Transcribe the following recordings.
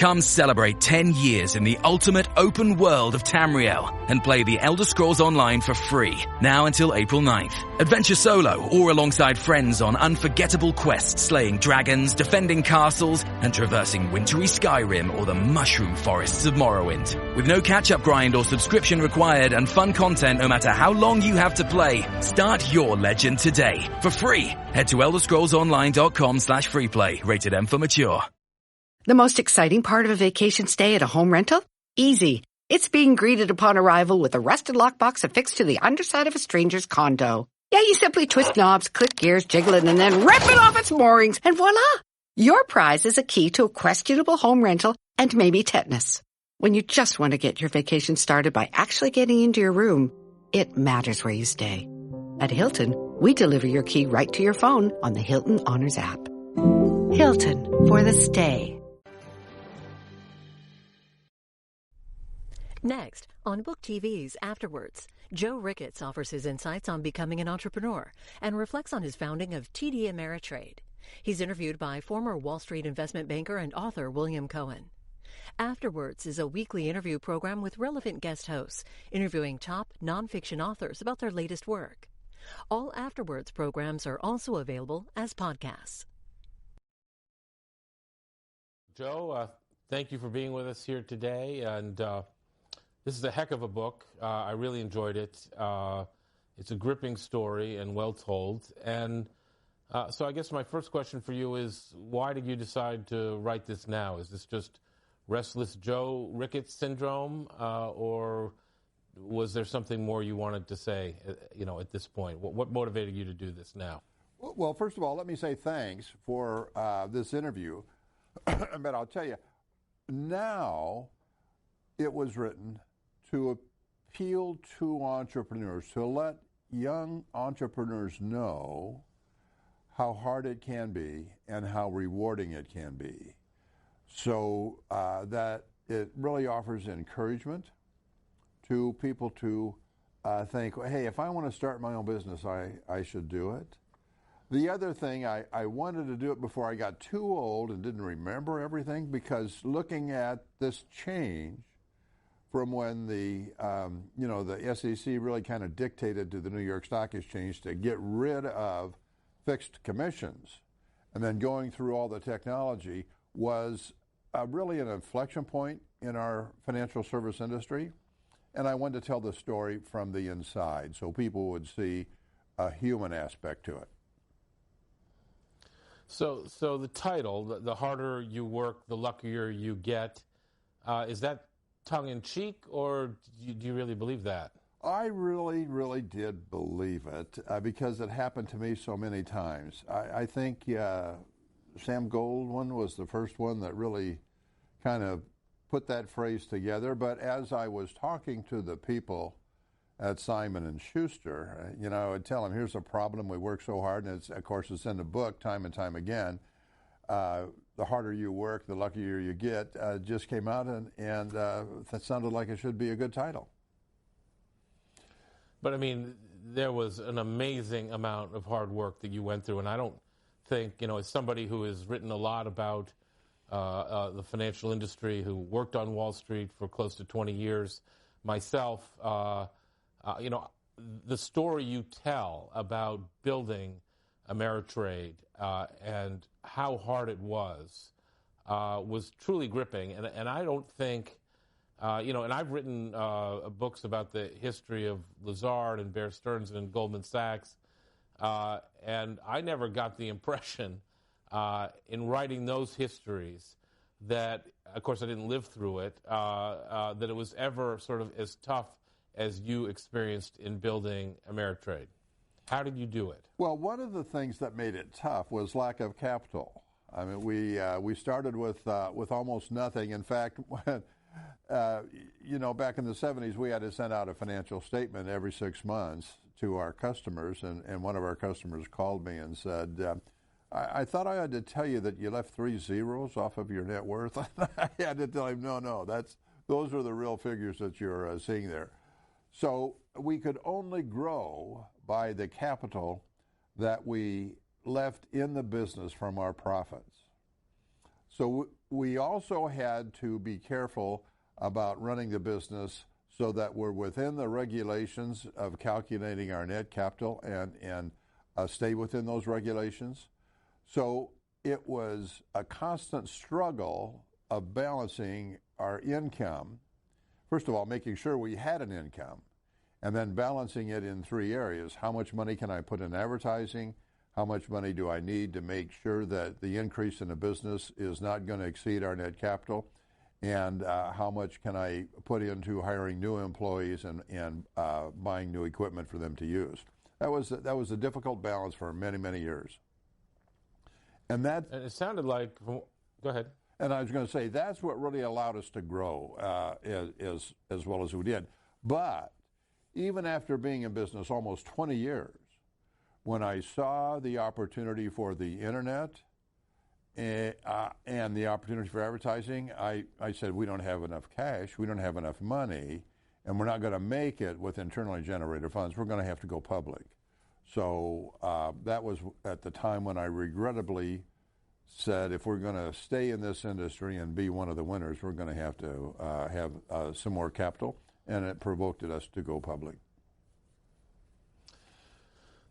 Come celebrate 10 years in the ultimate open world of Tamriel and play the Elder Scrolls Online for free, now until April 9th. Adventure solo or alongside friends on unforgettable quests slaying dragons, defending castles, and traversing wintry Skyrim or the mushroom forests of Morrowind. With no catch-up grind or subscription required and fun content no matter how long you have to play, start your legend today for free. Head to elderscrollsonline.com/freeplay, rated M for mature. The most exciting part of a vacation stay at a home rental? Easy. It's being greeted upon arrival with a rusted lockbox affixed to the underside of a stranger's condo. Yeah, you simply twist knobs, click gears, jiggle it, and then rip it off its moorings, and voila! Your prize is a key to a questionable home rental and maybe tetanus. When you just want to get your vacation started by actually getting into your room, it matters where you stay. At Hilton, we deliver your key right to your phone on the Hilton Honors app. Hilton, for the stay. Next, on Book TV's Afterwards, Joe Ricketts offers his insights on becoming an entrepreneur and reflects on his founding of TD Ameritrade. He's interviewed by former Wall Street investment banker and author William Cohan. Afterwards is a weekly interview program with relevant guest hosts, interviewing top nonfiction authors about their latest work. All Afterwards programs are also available as podcasts. Joe, thank you for being with us here today, and this is a heck of a book. I really enjoyed it. It's a gripping story and well told. And so I guess my first question for you is, why did you decide to write this now? Is this just restless Joe Ricketts syndrome, or was there something more you wanted to say, at this point? What motivated you to do this now? Well, first of all, let me say thanks for this interview. But I'll tell you, now it was written to appeal to entrepreneurs, to let young entrepreneurs know how hard it can be and how rewarding it can be. So that it really offers encouragement to people to think, hey, if I want to start my own business, I should do it. The other thing, I wanted to do it before I got too old and didn't remember everything, because looking at this change from when the SEC really kind of dictated to the New York Stock Exchange to get rid of fixed commissions, and then going through all the technology was really an inflection point in our financial service industry. And I wanted to tell the story from the inside so people would see a human aspect to it. So the title, The Harder You Work, the Luckier You Get, is that tongue-in-cheek, or do you really believe that? I really, really did believe it because it happened to me so many times. I think Sam Goldwyn was the first one that really kind of put that phrase together. But as I was talking to the people at Simon & Schuster, I would tell them, here's a problem, we work so hard, and of course it's in the book time and time again. The harder you work, the luckier you get, just came out, and that sounded like it should be a good title. But I mean, there was an amazing amount of hard work that you went through, and I don't think, as somebody who has written a lot about the financial industry, who worked on Wall Street for close to 20 years myself, the story you tell about building Ameritrade and how hard it was truly gripping. And I don't think, and I've written books about the history of Lazard and Bear Stearns and Goldman Sachs, and I never got the impression in writing those histories that, of course I didn't live through it, that it was ever sort of as tough as you experienced in building Ameritrade. How did you do it? Well, one of the things that made it tough was lack of capital. I mean, we started with almost nothing. In fact, when, back in the 70s, we had to send out a financial statement every 6 months to our customers, and one of our customers called me and said, I thought I had to tell you that you left 3 zeros off of your net worth. I had to tell him, no, those are the real figures that you're seeing there. So we could only grow by the capital that we left in the business from our profits. So we also had to be careful about running the business so that we're within the regulations of calculating our net capital and stay within those regulations. So it was a constant struggle of balancing our income. First of all, making sure we had an income, and then balancing it in three areas. How much money can I put in advertising? How much money do I need to make sure that the increase in the business is not going to exceed our net capital? And how much can I put into hiring new employees and buying new equipment for them to use? That was a difficult balance for many, many years. And it sounded like, go ahead. And I was going to say, that's what really allowed us to grow as well as we did. But even after being in business almost 20 years, when I saw the opportunity for the internet and the opportunity for advertising, I said, we don't have enough cash, we don't have enough money, and we're not going to make it with internally generated funds. We're going to have to go public. So that was at the time when I regrettably said, if we're going to stay in this industry and be one of the winners, we're going to have some more capital, and it provoked us to go public.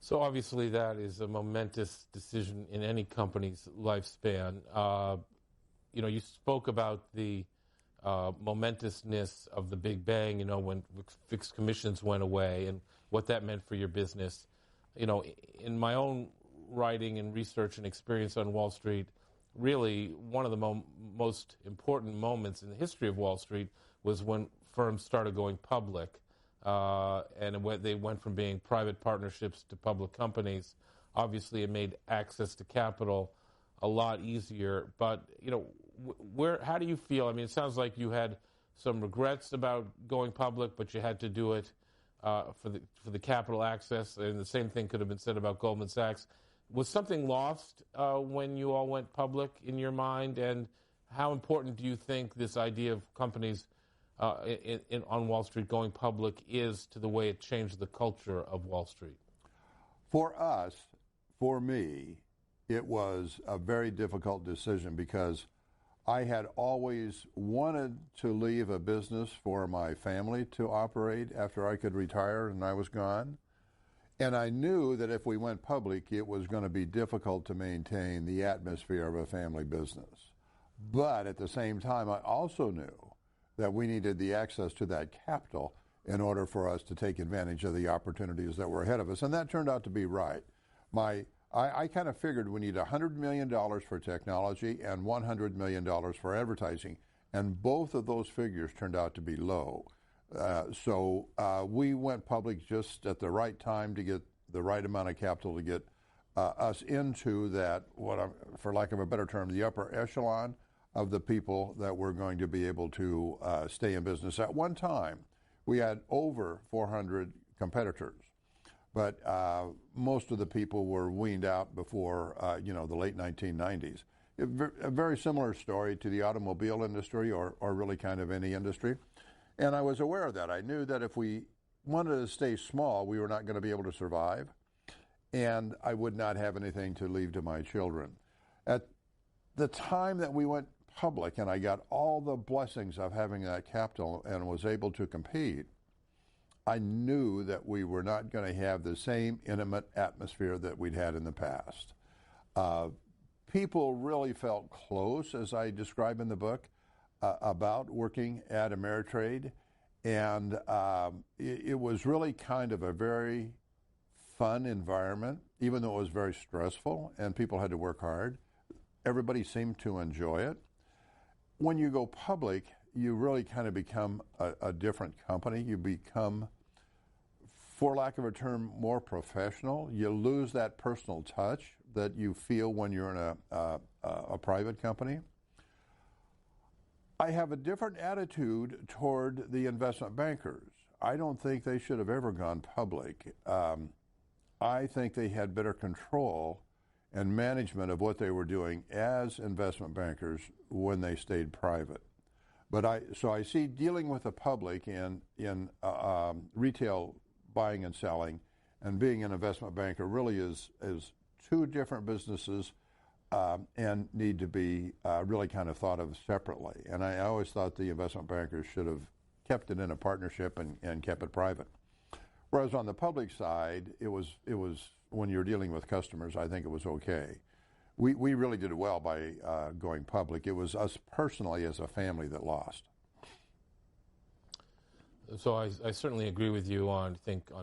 So obviously that is a momentous decision in any company's lifespan. You spoke about the momentousness of the Big Bang, when fixed commissions went away and what that meant for your business. In my own writing and research and experience on Wall Street, really one of the most important moments in the history of Wall Street was when firms started going public. And they went from being private partnerships to public companies. Obviously, it made access to capital a lot easier. But how do you feel? I mean, it sounds like you had some regrets about going public, but you had to do it for the capital access. And the same thing could have been said about Goldman Sachs. Was something lost when you all went public in your mind? And how important do you think this idea of companies on Wall Street going public is to the way it changed the culture of Wall Street? For me, it was a very difficult decision because I had always wanted to leave a business for my family to operate after I could retire and I was gone. And I knew that if we went public, it was going to be difficult to maintain the atmosphere of a family business. But at the same time, I also knew that we needed the access to that capital in order for us to take advantage of the opportunities that were ahead of us. And that turned out to be right. I kind of figured we need $100 million for technology and $100 million for advertising. And both of those figures turned out to be low. So we went public just at the right time to get the right amount of capital to get us into that, for lack of a better term, the upper echelon of the people that were going to be able to stay in business. At one time, we had over 400 competitors, but most of the people were weaned out before the late 1990s. A very similar story to the automobile industry or really kind of any industry. And I was aware of that. I knew that if we wanted to stay small, we were not going to be able to survive, and I would not have anything to leave to my children. At the time that we went public and I got all the blessings of having that capital and was able to compete, I knew that we were not going to have the same intimate atmosphere that we'd had in the past. People really felt close, as I describe in the book, about working at Ameritrade, and it was really kind of a very fun environment, even though it was very stressful and people had to work hard. Everybody seemed to enjoy it. When you go public, you really kind of become a different company. You become, for lack of a term, more professional. You lose that personal touch that you feel when you're in a private company. I have a different attitude toward the investment bankers. I don't think they should have ever gone public. I think they had better control and management of what they were doing as investment bankers when they stayed private. But I see dealing with the public in retail buying and selling and being an investment banker really is two different businesses and need to be really kind of thought of separately. And I always thought the investment bankers should have kept it in a partnership and kept it private. Whereas on the public side, it was when you're dealing with customers, I think it was okay. We really did well by going public. It was us personally as a family that lost. So I certainly agree with you on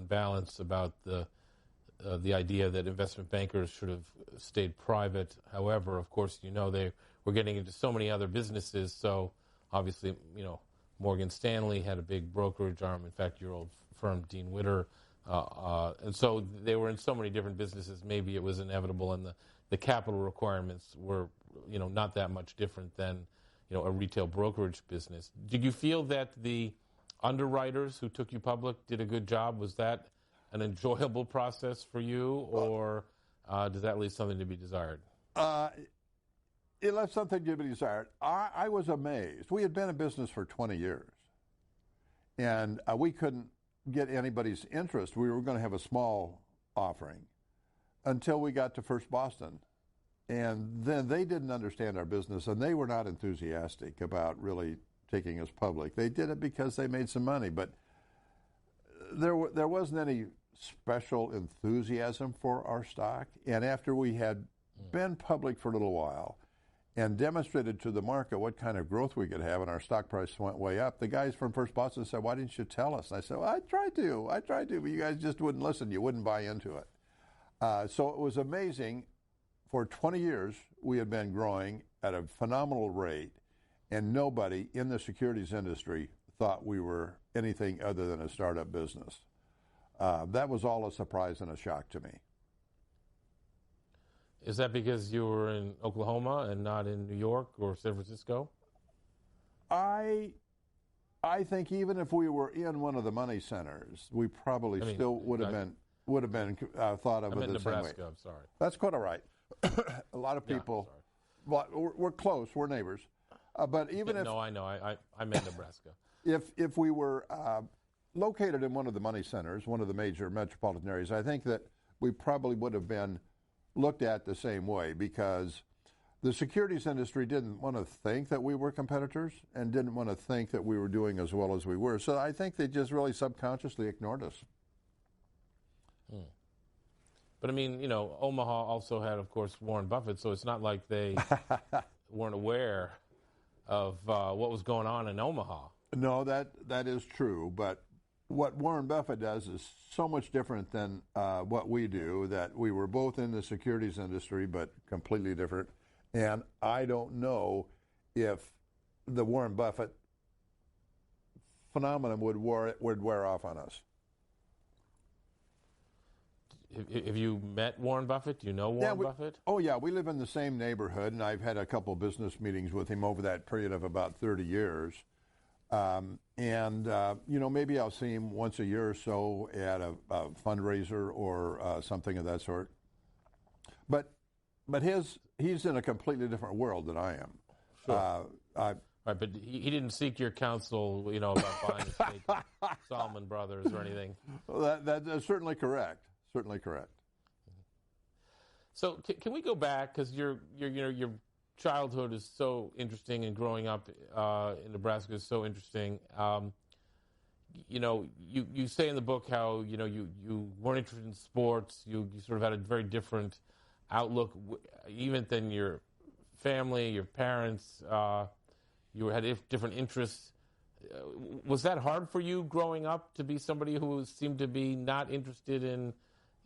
balance about the idea that investment bankers should have stayed private. However, of course, they were getting into so many other businesses. So obviously, Morgan Stanley had a big brokerage arm. In fact, your old firm, Dean Witter. And so they were in so many different businesses. Maybe it was inevitable, and the capital requirements were, not that much different than, a retail brokerage business. Did you feel that the underwriters who took you public did a good job? Was that an enjoyable process for you, or does that leave something to be desired? It left something to be desired. I was amazed. We had been in business for 20 years, and we couldn't get anybody's interest. We were going to have a small offering until we got to First Boston. And then they didn't understand our business, and they were not enthusiastic about really taking us public. They did it because they made some money, but there wasn't any special enthusiasm for our stock. And after we had been public for a little while and demonstrated to the market what kind of growth we could have, and our stock price went way up, the guys from First Boston said, "Why didn't you tell us?" And I said, "Well, I tried to, but you guys just wouldn't listen. You wouldn't buy into it." So it was amazing. For 20 years, we had been growing at a phenomenal rate, and nobody in the securities industry thought we were anything other than a startup business. That was all a surprise and a shock to me. Is that because you were in Oklahoma and not in New York or San Francisco? I think even if we were in one of the money centers, we probably still would have been thought of it the same way. Nebraska, I'm sorry. That's quite all right. A lot of people, well, we're close, we're neighbors. But even if... No, I know. I meant Nebraska. If we were located in one of the money centers, one of the major metropolitan areas, I think that we probably would have been looked at the same way, because the securities industry didn't want to think that we were competitors and didn't want to think that we were doing as well as we were. So I think they just really subconsciously ignored us. But, Omaha also had, of course, Warren Buffett, so it's not like they weren't aware of what was going on in Omaha. No, that is true. But what Warren Buffett does is so much different than what we do, that we were both in the securities industry, but completely different. And I don't know if the Warren Buffett phenomenon would wear off on us. Have you met Warren Buffett? Do you know Warren Buffett? Oh, yeah. We live in the same neighborhood, and I've had a couple business meetings with him over that period of about 30 years. Maybe I'll see him once a year or so at a fundraiser or something of that sort. But he's in a completely different world than I am. Sure. Right, but he didn't seek your counsel, about buying a stake in Salomon Brothers or anything. Well, that's certainly correct. Certainly correct. So can we go back, because your childhood is so interesting, and growing up in Nebraska is so interesting. You say in the book how you weren't interested in sports. You sort of had a very different outlook, even than your family, your parents. You had different interests. Was that hard for you growing up, to be somebody who seemed to be not interested in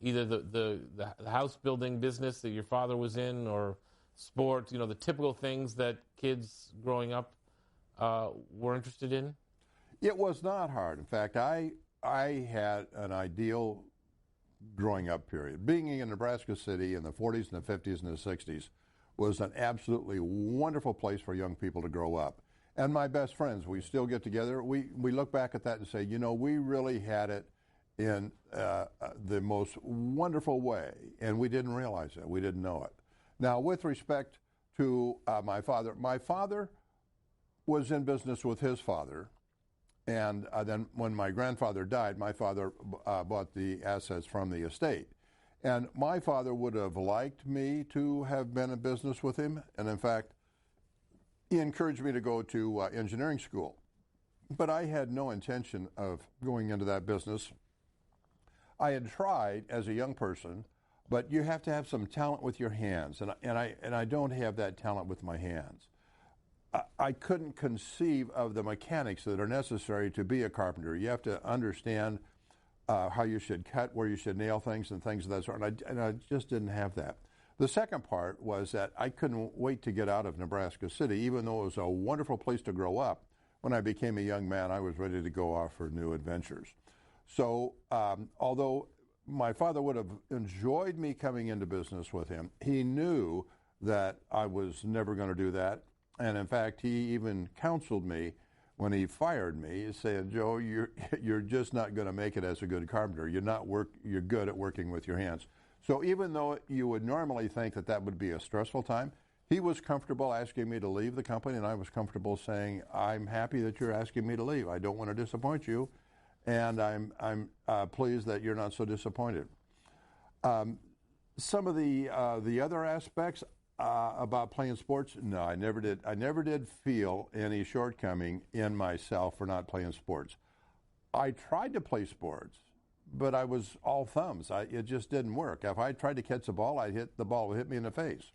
either the house building business that your father was in, or sports, the typical things that kids growing up were interested in? It was not hard. In fact, I had an ideal growing up period. Being in Nebraska City in the 40s and the 50s and the 60s was an absolutely wonderful place for young people to grow up. And my best friends, we still get together. We look back at that and say, we really had it in the most wonderful way, and we didn't realize it. We didn't know it. Now, with respect to my father was in business with his father, and then when my grandfather died, my father bought the assets from the estate. And my father would have liked me to have been in business with him. And in fact, he encouraged me to go to engineering school. But I had no intention of going into that business. I had tried as a young person, but you have to have some talent with your hands. And I don't have that talent with my hands. I couldn't conceive of the mechanics that are necessary to be a carpenter. You have to understand how you should cut, where you should nail things, and things of that sort. And I just didn't have that. The second part was that I couldn't wait to get out of Nebraska City, even though it was a wonderful place to grow up. When I became a young man, I was ready to go off for new adventures. So although my father would have enjoyed me coming into business with him, he knew that I was never going to do that. And in fact, he even counseled me when he fired me, saying, "Joe, you're just not going to make it as a good carpenter. You're good at working with your hands." So even though you would normally think that that would be a stressful time, he was comfortable asking me to leave the company, and I was comfortable saying, "I'm happy that you're asking me to leave. I don't want to disappoint you, and I'm pleased that you're not so disappointed." Some of the other aspects about playing sports, no, I never did. I never did feel any shortcoming in myself for not playing sports. I tried to play sports, but I was all thumbs. It just didn't work. If I tried to catch the ball, the ball would hit me in the face.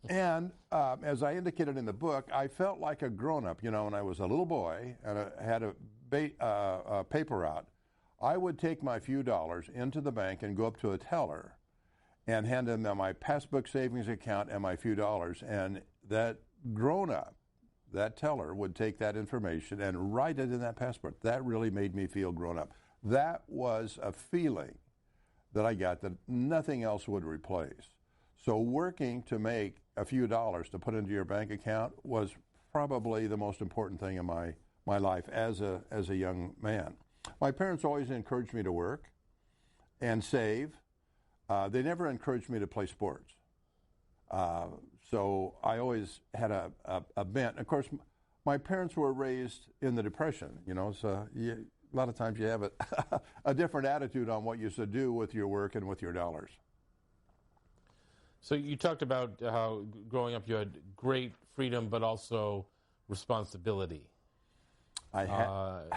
And as I indicated in the book, I felt like a grown-up. You know, when I was a little boy and I had a paper route, I would take my few dollars into the bank and go up to a teller and hand them my passbook savings account and my few dollars. And that grown-up, that teller, would take that information and write it in that passbook. That really made me feel grown-up. That was a feeling that I got that nothing else would replace. So working to make a few dollars to put into your bank account was probably the most important thing in my life as a young man. My parents always encouraged me to work and save. They never encouraged me to play sports. So I always had a bent. Of course, my parents were raised in the Depression, you know, so a lot of times you have a different attitude on what you should do with your work and with your dollars. So you talked about how growing up you had great freedom but also responsibility. That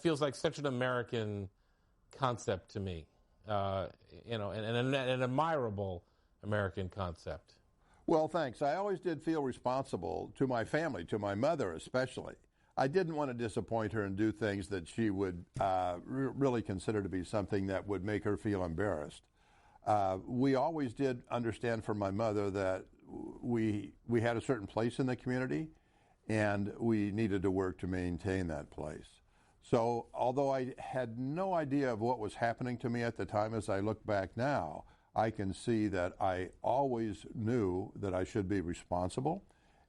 feels like such an American concept to me, you know, and an admirable American concept. Well, thanks. I always did feel responsible to my family, to my mother especially. I didn't want to disappoint her and do things that she would really consider to be something that would make her feel embarrassed. We always did understand from my mother that we had a certain place in the community, and we needed to work to maintain that place. So although I had no idea of what was happening to me at the time, as I look back now, I can see that I always knew that I should be responsible,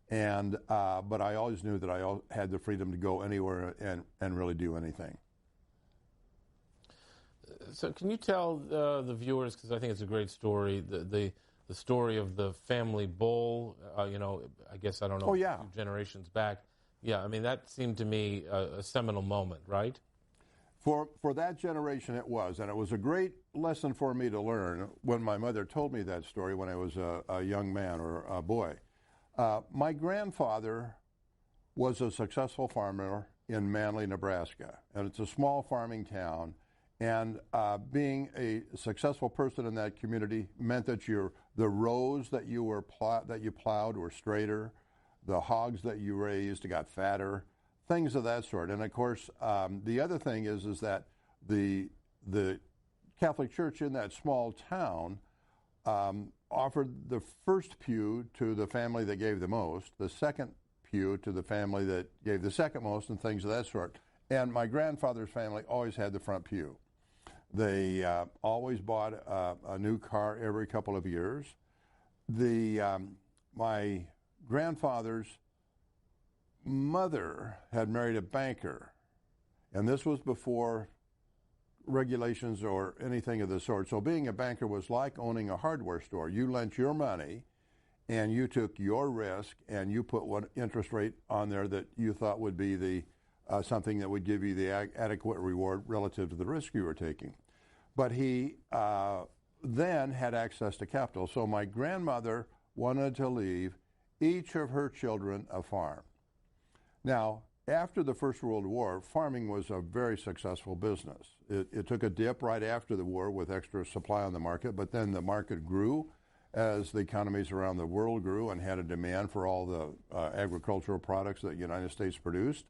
and but I always knew that I had the freedom to go anywhere and really do anything. So can you tell the viewers, because I think it's a great story, the story of the family bull, you know, I guess, I don't know, oh, yeah. 2 generations back. Yeah, I mean, that seemed to me a seminal moment, right? For that generation it was, and it was a great lesson for me to learn when my mother told me that story when I was a young man or a boy. My grandfather was a successful farmer in Manly, Nebraska, and it's a small farming town. And being a successful person in that community meant that the rows that you plowed were straighter, the hogs that you raised got fatter, things of that sort. And of course, the other thing is that the Catholic Church in that small town offered the first pew to the family that gave the most, the second pew to the family that gave the second most, and things of that sort. And my grandfather's family always had the front pew. They always bought a new car every couple of years. My grandfather's mother had married a banker, and this was before regulations or anything of the sort. So being a banker was like owning a hardware store. You lent your money, and you took your risk, and you put what interest rate on there that you thought would be the something that would give you the adequate reward relative to the risk you were taking. But he then had access to capital. So my grandmother wanted to leave each of her children a farm. Now, after the First World War, farming was a very successful business. It took a dip right after the war with extra supply on the market, but then the market grew as the economies around the world grew and had a demand for all the agricultural products that the United States produced.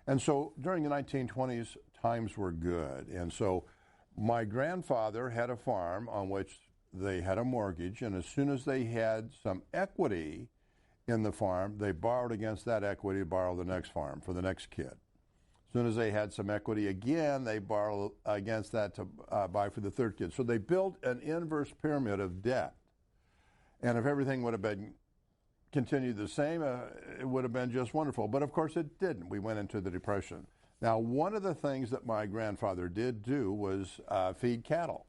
And so during the 1920s, times were good. And so my grandfather had a farm on which they had a mortgage, and as soon as they had some equity in the farm, they borrowed against that equity to borrow the next farm for the next kid. As soon as they had some equity again, they borrowed against that to buy for the third kid. So they built an inverse pyramid of debt. And if everything would have been continued the same, it would have been just wonderful. But of course it didn't. We went into the Depression. Now, one of the things that my grandfather did do was feed cattle.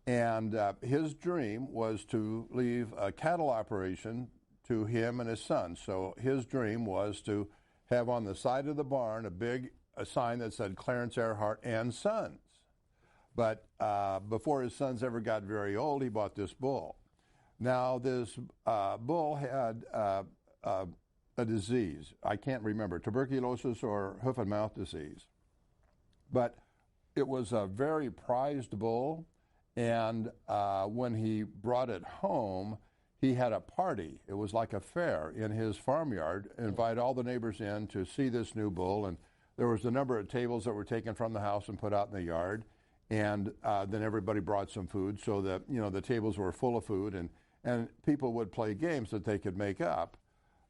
And his dream was to leave a cattle operation to him and his son. So his dream was to have on the side of the barn a sign that said Clarence Earhart and Sons. But before his sons ever got very old, he bought this bull. Now, this bull had a disease. I can't remember, tuberculosis or hoof and mouth disease. But it was a very prized bull, and when he brought it home, he had a party. It was like a fair in his farmyard, invite all the neighbors in to see this new bull, and there was a number of tables that were taken from the house and put out in the yard, and then everybody brought some food so that, the tables were full of food, and people would play games that they could make up.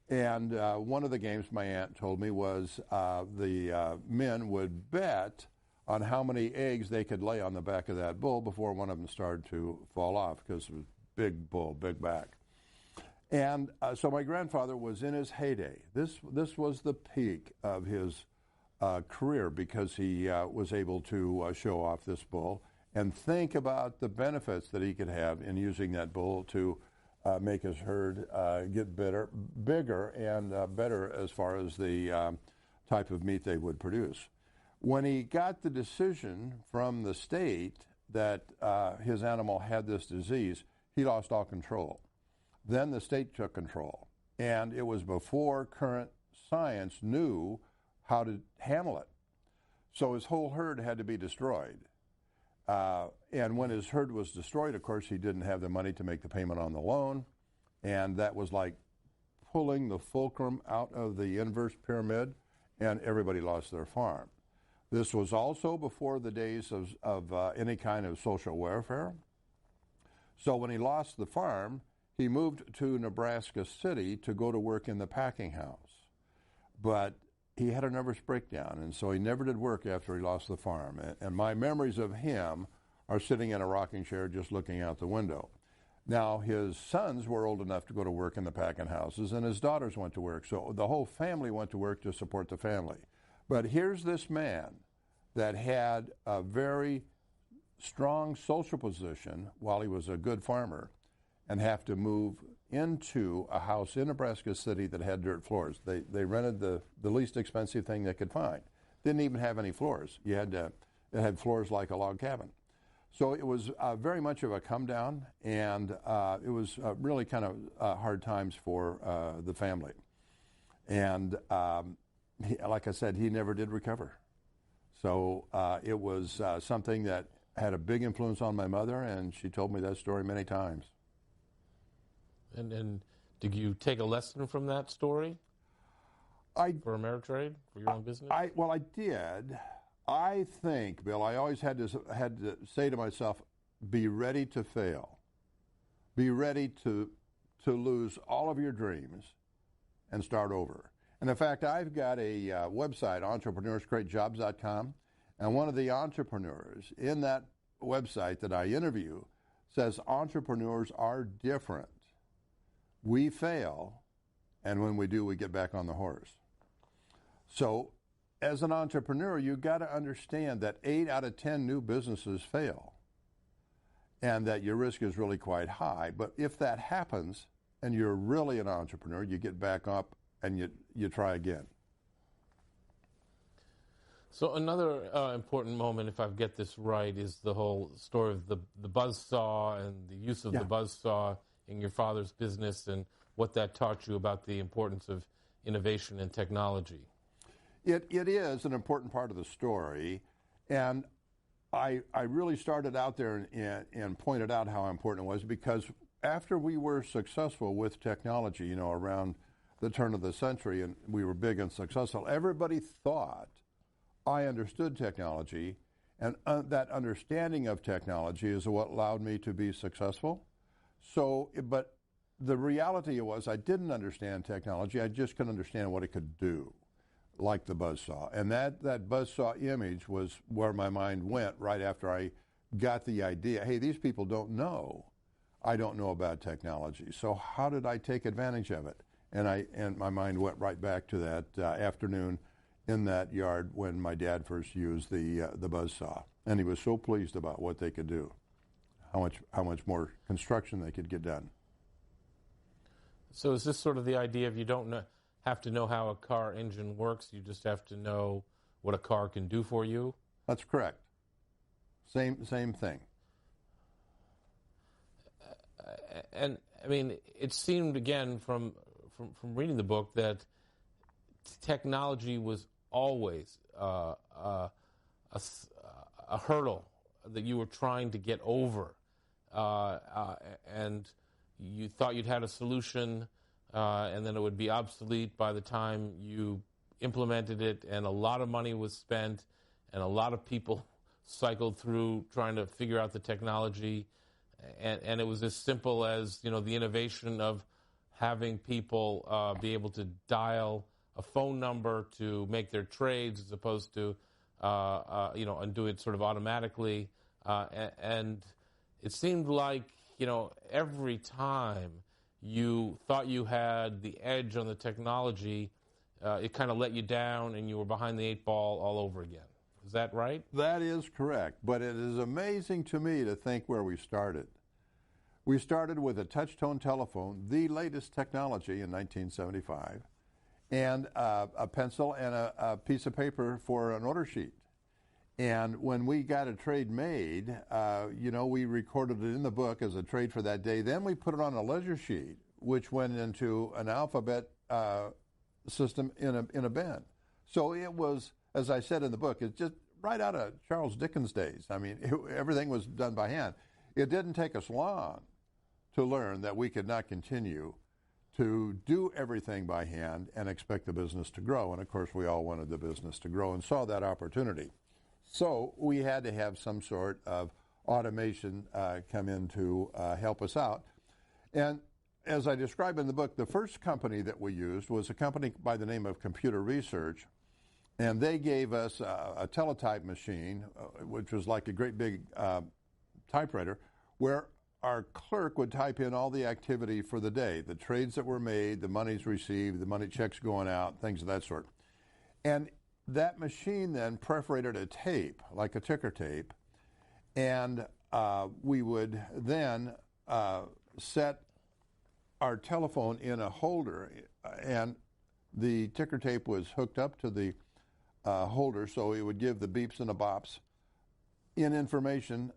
And one of the games my aunt told me was the men would bet on how many eggs they could lay on the back of that bull before one of them started to fall off, because it was big bull, big back. And so my grandfather was in his heyday. This was the peak of his career, because he was able to show off this bull and think about the benefits that he could have in using that bull to make his herd get bigger and better as far as the type of meat they would produce. When he got the decision from the state that his animal had this disease, he lost all control. Then the state took control, and it was before current science knew how to handle it. So his whole herd had to be destroyed. And when his herd was destroyed, of course, he didn't have the money to make the payment on the loan, and that was like pulling the fulcrum out of the inverse pyramid, and everybody lost their farm. This was also before the days of any kind of social welfare. So when he lost the farm, he moved to Nebraska City to go to work in the packing house. But he had a nervous breakdown, and so he never did work after he lost the farm. And my memories of him are sitting in a rocking chair just looking out the window. Now, his sons were old enough to go to work in the packing houses, and his daughters went to work. So the whole family went to work to support the family. But here's this man that had a very strong social position while he was a good farmer, and have to move into a house in Nebraska City that had dirt floors. They rented the least expensive thing they could find. Didn't even have any floors. It had floors like a log cabin. So it was very much of a come down, and it was really kind of hard times for the family. And like I said, he never did recover. So it was something that had a big influence on my mother, and she told me that story many times. And did you take a lesson from that story for Ameritrade, for your own business? Well, I did. I think, Bill, I always had to say to myself, be ready to fail. Be ready to lose all of your dreams and start over. And in fact, I've got a website, entrepreneurscreatejobs.com, and one of the entrepreneurs in that website that I interview says entrepreneurs are different. We fail, and when we do, we get back on the horse. So as an entrepreneur, you've got to understand that 8 out of 10 new businesses fail, and that your risk is really quite high. But if that happens, and you're really an entrepreneur, you get back up and you try again. So another important moment, if I get this right, is the whole story of the buzzsaw and the use of the buzzsaw in your father's business and what that taught you about the importance of innovation and technology. It is an important part of the story, and I really started out there and pointed out how important it was, because after we were successful with technology, around the turn of the century, and we were big and successful, everybody thought I understood technology, and that understanding of technology is what allowed me to be successful. So, but the reality was I didn't understand technology. I just couldn't understand what it could do, like the buzzsaw. And that buzzsaw image was where my mind went right after I got the idea, hey, these people don't know. I don't know about technology. So how did I take advantage of it? And my mind went right back to that afternoon in that yard when my dad first used the buzzsaw, and he was so pleased about what they could do, how much more construction they could get done. So is this sort of the idea of you don't have to know how a car engine works, you just have to know what a car can do for you? That's correct. Same thing. And I mean, it seemed again from reading the book that technology was always a hurdle that you were trying to get over, and you thought you'd had a solution, and then it would be obsolete by the time you implemented it, and a lot of money was spent, and a lot of people cycled through trying to figure out the technology, and it was as simple as the innovation of having people be able to dial a phone number to make their trades as opposed to, and do it sort of automatically. And it seemed like, every time you thought you had the edge on the technology, it kind of let you down and you were behind the 8 ball all over again. Is that right? That is correct. But it is amazing to me to think where we started. We started with a touch-tone telephone, the latest technology in 1975, and a pencil and a piece of paper for an order sheet. And when we got a trade made, we recorded it in the book as a trade for that day. Then we put it on a ledger sheet, which went into an alphabet system in a bin. So it was, as I said in the book, it's just right out of Charles Dickens' days. I mean, everything was done by hand. It didn't take us long to learn that we could not continue to do everything by hand and expect the business to grow. And of course, we all wanted the business to grow and saw that opportunity. So we had to have some sort of automation come in to help us out. And as I describe in the book, the first company that we used was a company by the name of Computer Research. And they gave us a teletype machine, which was like a great big typewriter, where our clerk would type in all the activity for the day, the trades that were made, the monies received, the money checks going out, things of that sort. And that machine then perforated a tape, like a ticker tape, and we would then set our telephone in a holder, and the ticker tape was hooked up to the holder, so it would give the beeps and the bops in information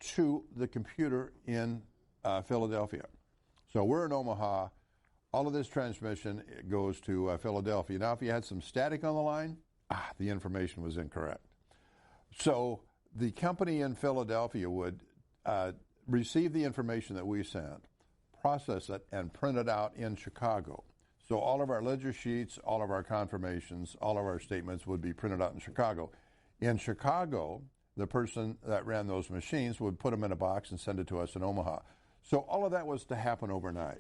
to the computer in Philadelphia. So we're in Omaha. All of this transmission goes to Philadelphia. Now, if you had some static on the line, the information was incorrect. So the company in Philadelphia would receive the information that we sent, process it, and print it out in Chicago. So all of our ledger sheets, all of our confirmations, all of our statements would be printed out in Chicago. In Chicago, the person that ran those machines would put them in a box and send it to us in Omaha. So all of that was to happen overnight.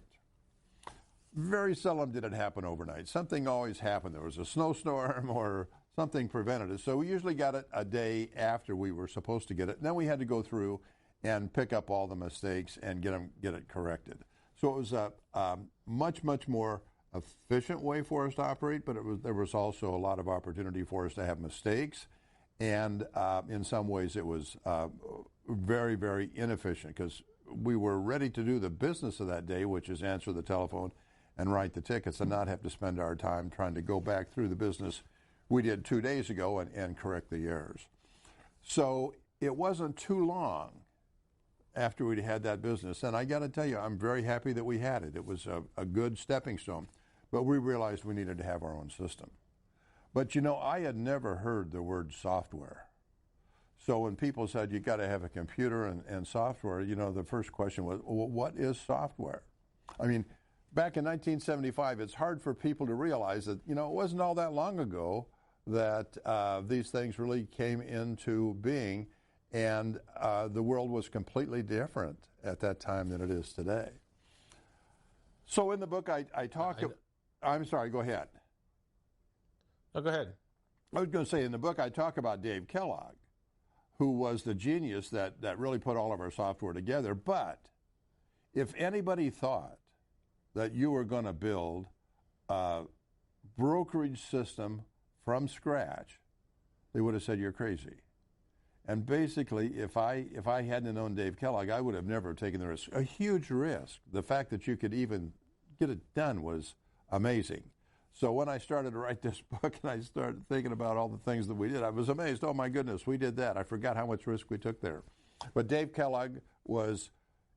Very seldom did it happen overnight. Something always happened. There was a snowstorm or something prevented it. So we usually got it a day after we were supposed to get it. And then we had to go through and pick up all the mistakes and get it corrected. So it was a much more efficient way for us to operate, but there was also a lot of opportunity for us to have mistakes. And in some ways it was very, very inefficient because we were ready to do the business of that day, which is answer the telephone and write the tickets and not have to spend our time trying to go back through the business, we did 2 days ago and correct the errors. So it wasn't too long after we'd had that business. And I got to tell you, I'm very happy that we had it. It was a good stepping stone. But we realized we needed to have our own system. But, you know, I had never heard the word software. So when people said you got to have a computer and software, you know, the first question was, well, what is software? I mean, back in 1975, it's hard for people to realize that, you know, it wasn't all that long ago that these things really came into being, and the world was completely different at that time than it is today. So in the book, I talk... I'm sorry, go ahead. No, go ahead. I was going to say, in the book, I talk about Dave Kellogg, who was the genius that really put all of our software together. But if anybody thought that you were going to build a brokerage system from scratch, they would have said you're crazy. And basically, if I hadn't known Dave Kellogg, I would have never taken the risk. A huge risk. The fact that you could even get it done was amazing. So when I started to write this book and I started thinking about all the things that we did, I was amazed. Oh, my goodness, we did that. I forgot how much risk we took there. But Dave Kellogg was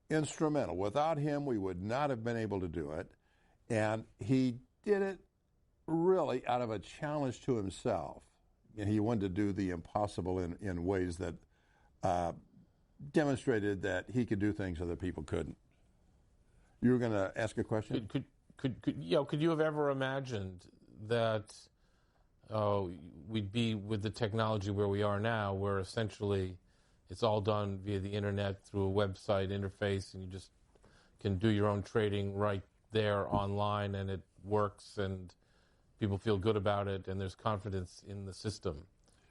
instrumental. Without him, we would not have been able to do it. And he did it really out of a challenge to himself. And he wanted to do the impossible in ways that demonstrated that he could do things other people couldn't. You were going to ask a question? Could you have ever imagined that we'd be with the technology where we are now, where essentially it's all done via the internet through a website interface, and you just can do your own trading right there online, and it works, and people feel good about it, and there's confidence in the system?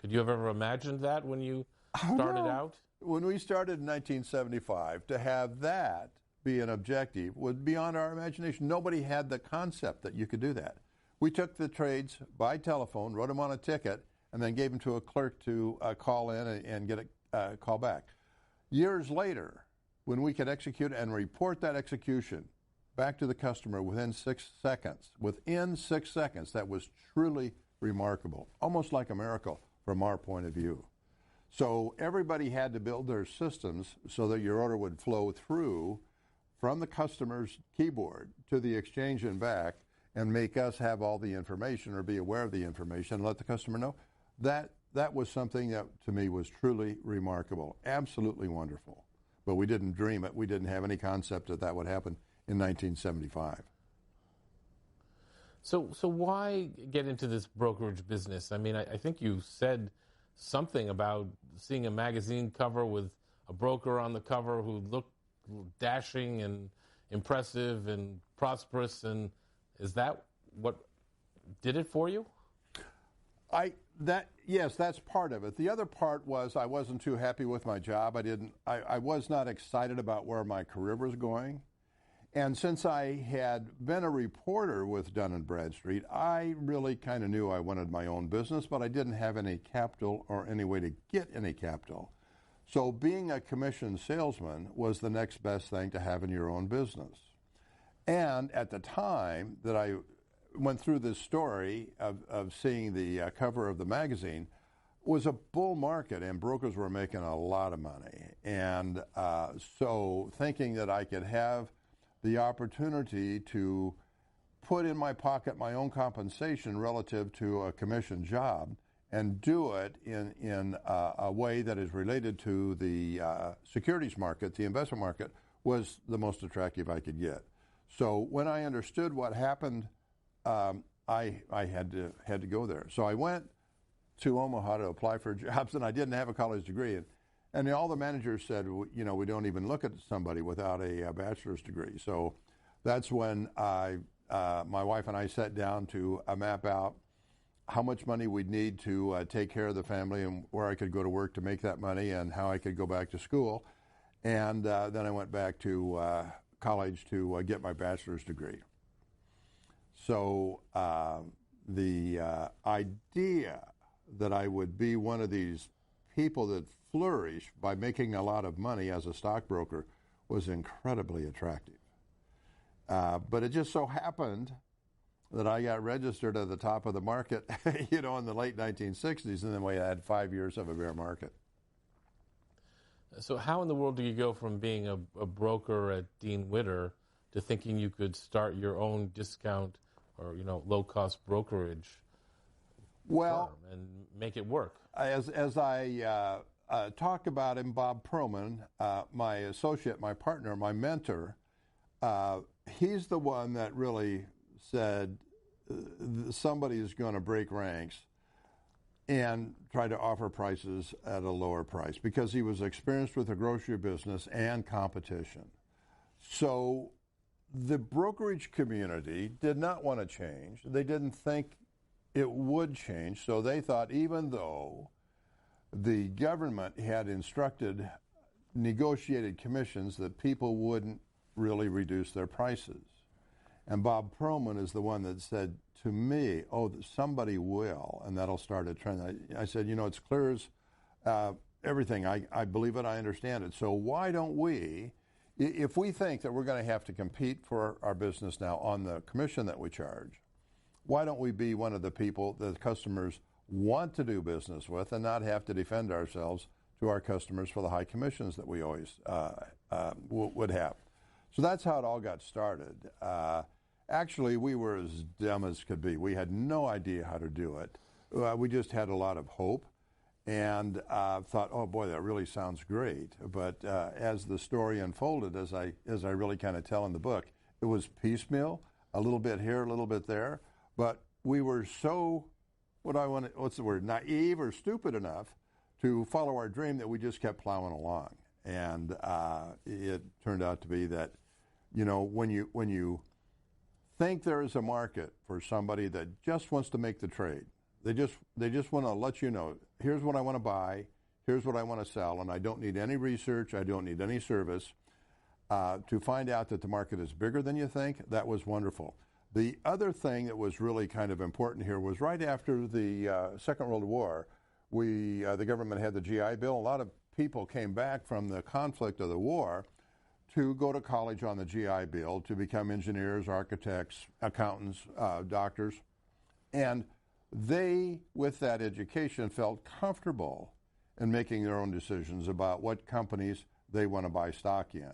Could you have ever imagined that when you started out? When we started in 1975, to have that be an objective was beyond our imagination. Nobody had the concept that you could do that. We took the trades by telephone, wrote them on a ticket, and then gave them to a clerk to call in and get a call back. Years later, when we could execute and report that execution back to the customer within 6 seconds, that was truly remarkable, almost like a miracle from our point of view. So everybody had to build their systems so that your order would flow through from the customer's keyboard to the exchange and back, and make us have all the information or be aware of the information and let the customer know. That was something that, to me, was truly remarkable, absolutely wonderful. But we didn't dream it. We didn't have any concept that would happen in 1975. So why get into this brokerage business? I mean, I think you said something about seeing a magazine cover with a broker on the cover who looked dashing and impressive and prosperous, and is that what did it for you? Yes, that's part of it. The other part was I wasn't too happy with my job. I was not excited about where my career was going. And since I had been a reporter with Dun & Bradstreet, I really kind of knew I wanted my own business, but I didn't have any capital or any way to get any capital. So being a commissioned salesman was the next best thing to have in your own business. And at the time that I went through this story of seeing the cover of the magazine, was a bull market, and brokers were making a lot of money. And so thinking that I could have the opportunity to put in my pocket my own compensation relative to a commission job and do it in a way that is related to the securities market, the investment market, was the most attractive I could get. So when I understood what happened, I had to go there. So I went to Omaha to apply for jobs, and I didn't have a college degree. And all the managers said, you know, we don't even look at somebody without a bachelor's degree. So that's when my wife and I sat down to map out how much money we'd need to take care of the family and where I could go to work to make that money and how I could go back to school. And then I went back to college to get my bachelor's degree. So the idea that I would be one of these people that flourish by making a lot of money as a stockbroker was incredibly attractive. But it just so happened that I got registered at the top of the market, in the late 1960s, and then we had 5 years of a bear market. So how in the world do you go from being a broker at Dean Witter to thinking you could start your own discount or low-cost brokerage firm and make it work? As I talk about him, Bob Perlman, my associate, my partner, my mentor, he's the one that really said somebody is going to break ranks and try to offer prices at a lower price, because he was experienced with the grocery business and competition. So the brokerage community did not want to change. They didn't think it would change. So they thought, even though the government had instructed negotiated commissions, that people wouldn't really reduce their prices. And Bob Perlman is the one that said to me, somebody will, and that'll start a trend. I said, it's clear as everything. I believe it, I understand it. So why don't we, if we think that we're going to have to compete for our business now on the commission that we charge, why don't we be one of the people that customers want to do business with and not have to defend ourselves to our customers for the high commissions that we always would have? So that's how it all got started. Actually, we were as dumb as could be. We had no idea how to do it. We just had a lot of hope and thought, oh boy, that really sounds great. But as the story unfolded, as I really kind of tell in the book, it was piecemeal, a little bit here, a little bit there. But we were so, naive or stupid enough to follow our dream that we just kept plowing along. And it turned out to be that, when you think there is a market for somebody that just wants to make the trade, they just want to let you know, here's what I want to buy, here's what I want to sell, and I don't need any research, I don't need any service. To find out that the market is bigger than you think, that was wonderful. The other thing that was really kind of important here was right after the Second World War, the government had the GI Bill. A lot of people came back from the conflict of the war to go to college on the GI Bill to become engineers, architects, accountants, doctors. And they, with that education, felt comfortable in making their own decisions about what companies they want to buy stock in.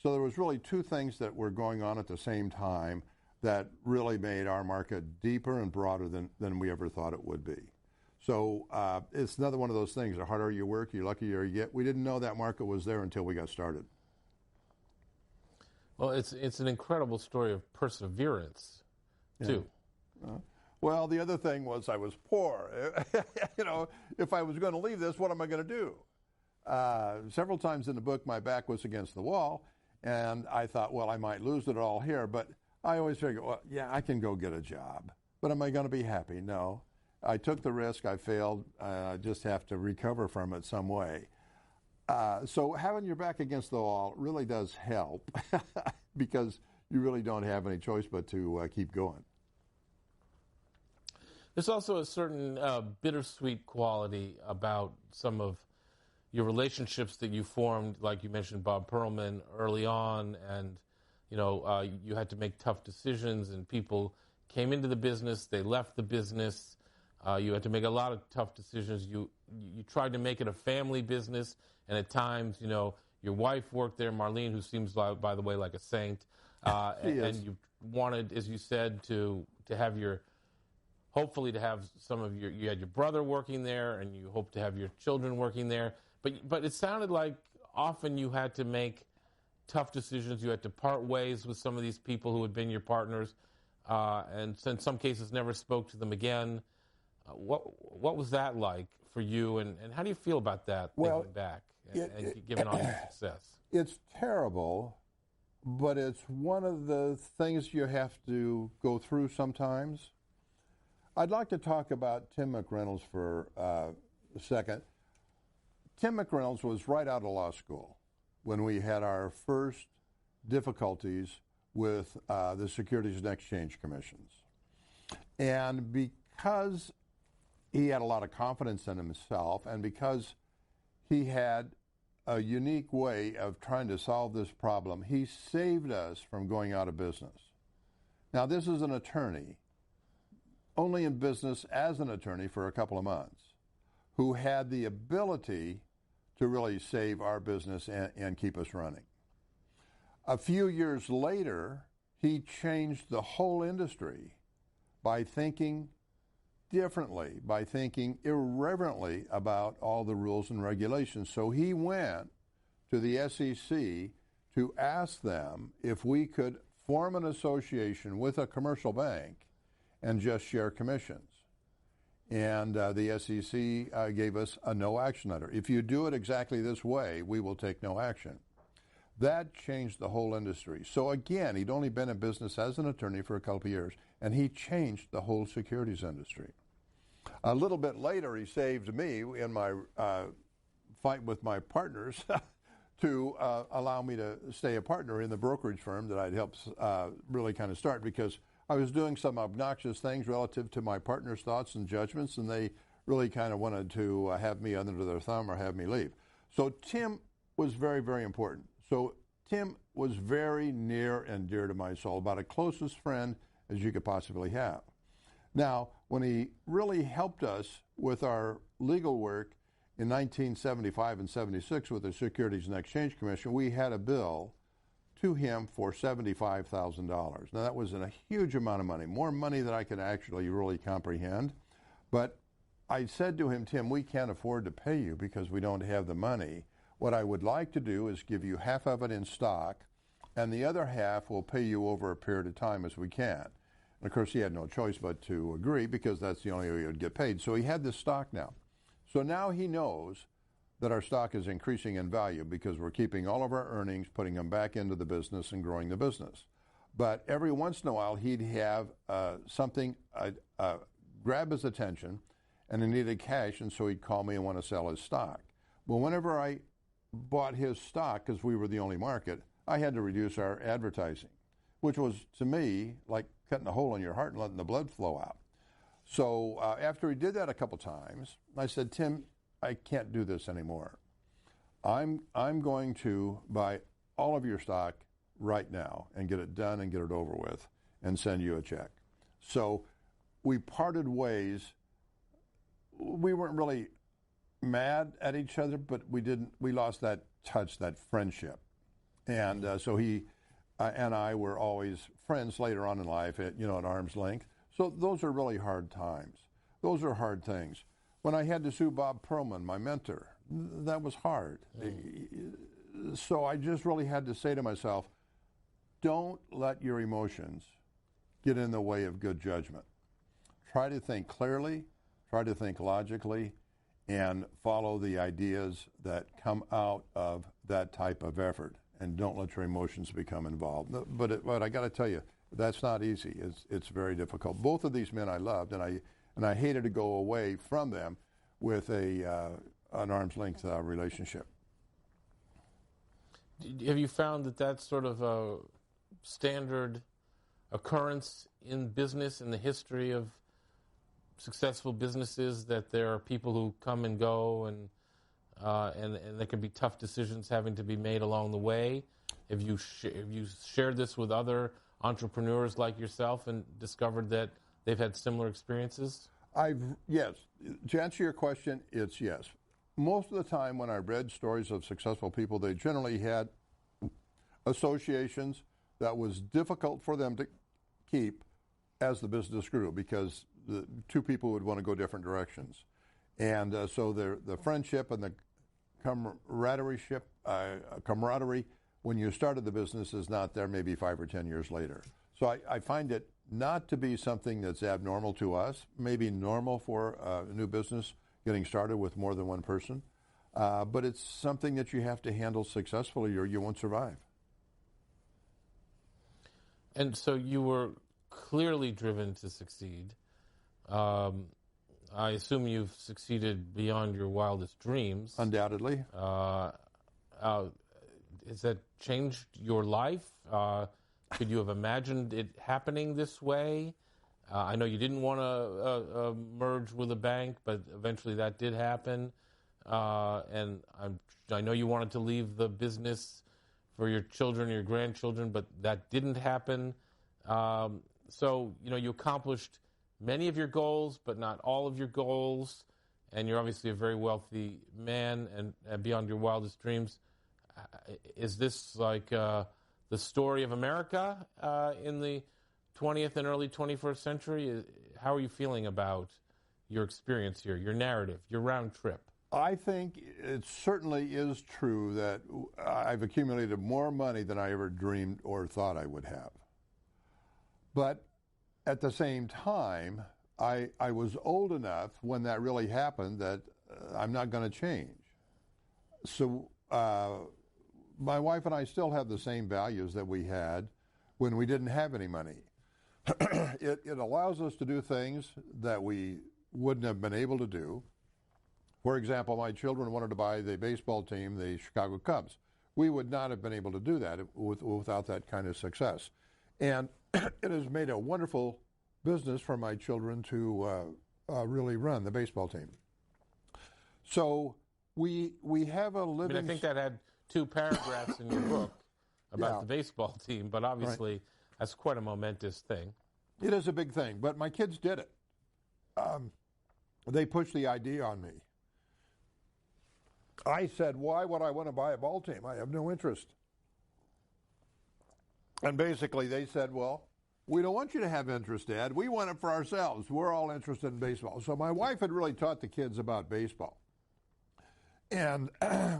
So there was really two things that were going on at the same time that really made our market deeper and broader than we ever thought it would be. So it's another one of those things. The harder you work, the luckier you get. We didn't know that market was there until we got started. Well, it's an incredible story of perseverance, too. Well, the other thing was I was poor. If I was going to leave this, what am I going to do? Several times in the book, my back was against the wall, and I thought, well, I might lose it all here. But I always figured, well, yeah, I can go get a job. But am I going to be happy? No. I took the risk. I failed. I just have to recover from it some way. So having your back against the wall really does help because you really don't have any choice but to keep going. There's also a certain bittersweet quality about some of your relationships that you formed, like you mentioned Bob Perlman early on, and you had to make tough decisions, and people came into the business, they left the business. You had to make a lot of tough decisions. You tried to make it a family business, and at times, your wife worked there, Marlene, who seems, by the way, like a saint. And you wanted, as you said, to have hopefully to have you had your brother working there, and you hoped to have your children working there. But it sounded like often you had to make tough decisions. You had to part ways with some of these people who had been your partners, and in some cases never spoke to them again. What was that like for you, and how do you feel about that, thinking back, and given all your success? It's terrible, but it's one of the things you have to go through sometimes. I'd like to talk about Tim McReynolds for a second. Tim McReynolds was right out of law school when we had our first difficulties with the Securities and Exchange Commissions. And because he had a lot of confidence in himself, and because he had a unique way of trying to solve this problem, he saved us from going out of business. Now, this is an attorney, only in business as an attorney for a couple of months, who had the ability to really save our business and keep us running. A few years later, he changed the whole industry by thinking differently, by thinking irreverently about all the rules and regulations. So he went to the SEC to ask them if we could form an association with a commercial bank and just share commissions. And the SEC gave us a no action letter. If you do it exactly this way, we will take no action. That changed the whole industry. So again, he'd only been in business as an attorney for a couple of years, and he changed the whole securities industry. A little bit later, he saved me in my fight with my partners to allow me to stay a partner in the brokerage firm that I'd helped really kind of start, because I was doing some obnoxious things relative to my partner's thoughts and judgments, and they really kind of wanted to have me under their thumb or have me leave. So Tim was very, very important. So Tim was very near and dear to my soul, about a closest friend as you could possibly have. Now, when he really helped us with our legal work in 1975 and 76 with the Securities and Exchange Commission, we had a bill to him for $75,000. Now, that was a huge amount of money, more money than I could actually really comprehend. But I said to him, Tim, we can't afford to pay you because we don't have the money. What I would like to do is give you half of it in stock, and the other half we'll pay you over a period of time as we can. And of course, he had no choice but to agree, because that's the only way he would get paid. So he had this stock now. So now he knows that our stock is increasing in value because we're keeping all of our earnings, putting them back into the business and growing the business. But every once in a while, he'd have something grab his attention, and he needed cash, and so he'd call me and want to sell his stock. Well, whenever I bought his stock, because we were the only market, I had to reduce our advertising, which was, to me, like cutting a hole in your heart and letting the blood flow out. So after he did that a couple times, I said, Tim, I can't do this anymore. I'm going to buy all of your stock right now and get it done and get it over with and send you a check. So we parted ways. We weren't really mad at each other, but we lost that touch, that friendship. And so he and I were always friends later on in life, at arm's length. So those are really hard times. Those are hard things. When I had to sue Bob Perlman, my mentor, that was hard. So I just really had to say to myself, don't let your emotions get in the way of good judgment. Try to think clearly, try to think logically, and follow the ideas that come out of that type of effort. And don't let your emotions become involved. But I got to tell you, that's not easy. It's very difficult. Both of these men I loved, and I hated to go away from them with an arm's length relationship. Have you found that that's sort of a standard occurrence in business, in the history of successful businesses, that there are people who come and go, and there can be tough decisions having to be made along the way? Have you shared this with other entrepreneurs like yourself and discovered that they've had similar experiences? Yes. To answer your question, it's yes. Most of the time when I read stories of successful people, they generally had associations that was difficult for them to keep as the business grew, because the two people would want to go different directions. And so the friendship and the camaraderie when you started the business is not there maybe 5 or 10 years later. So I find it not to be something that's abnormal to us, maybe normal for a new business getting started with more than one person, but it's something that you have to handle successfully or you won't survive. And so you were clearly driven to succeed. I assume you've succeeded beyond your wildest dreams. Undoubtedly. Has that changed your life? Could you have imagined it happening this way? I know you didn't want to merge with a bank, but eventually that did happen. And I know you wanted to leave the business for your children or your grandchildren, but that didn't happen. So, you accomplished many of your goals, but not all of your goals. And you're obviously a very wealthy man and beyond your wildest dreams. Is this like the story of America in the 20th and early 21st century? How are you feeling about your experience here, your narrative, your round trip? I think it certainly is true that I've accumulated more money than I ever dreamed or thought I would have. But at the same time, I was old enough when that really happened that I'm not going to change. So my wife and I still have the same values that we had when we didn't have any money. It allows us to do things that we wouldn't have been able to do. For example, my children wanted to buy the baseball team, the Chicago Cubs. We would not have been able to do that without that kind of success. And it has made a wonderful business for my children to really run the baseball team. So we have a living... I think that had 2 paragraphs in your book about the baseball team, but obviously that's quite a momentous thing. It is a big thing, but my kids did it. They pushed the idea on me. I said, why would I want to buy a ball team? I have no interest. And basically they said, well, we don't want you to have interest, Dad. We want it for ourselves. We're all interested in baseball. So my wife had really taught the kids about baseball. And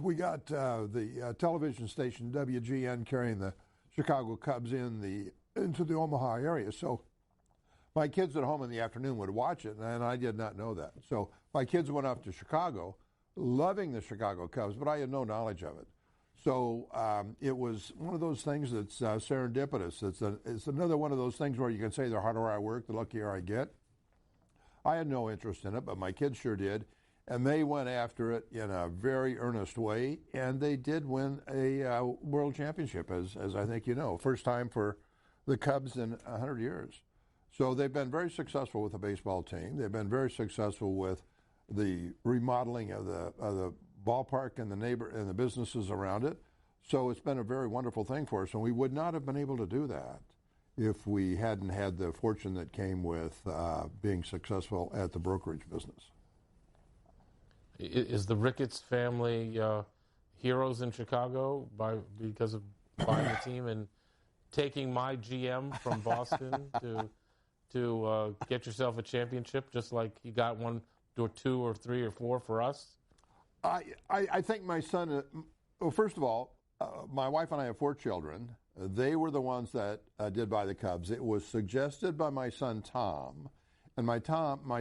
we got the television station WGN carrying the Chicago Cubs into the Omaha area. So my kids at home in the afternoon would watch it, and I did not know that. So my kids went up to Chicago, loving the Chicago Cubs, but I had no knowledge of it. So it was one of those things that's serendipitous. It's another one of those things where you can say the harder I work, the luckier I get. I had no interest in it, but my kids sure did, and they went after it in a very earnest way, and they did win a world championship, as I think you know, first time for the Cubs in 100 years. So they've been very successful with the baseball team. They've been very successful with the remodeling of the ballpark and the businesses around it. So it's been a very wonderful thing for us, and we would not have been able to do that if we hadn't had the fortune that came with being successful at the brokerage business. Is the Ricketts family heroes in Chicago because of buying the team and taking my GM from Boston to get yourself a championship, just like you got 1 or 2 or 3 or 4 for us? I think my son, well, first of all, my wife and I have 4 children. They were the ones that did buy the Cubs. It was suggested by my son Tom, and my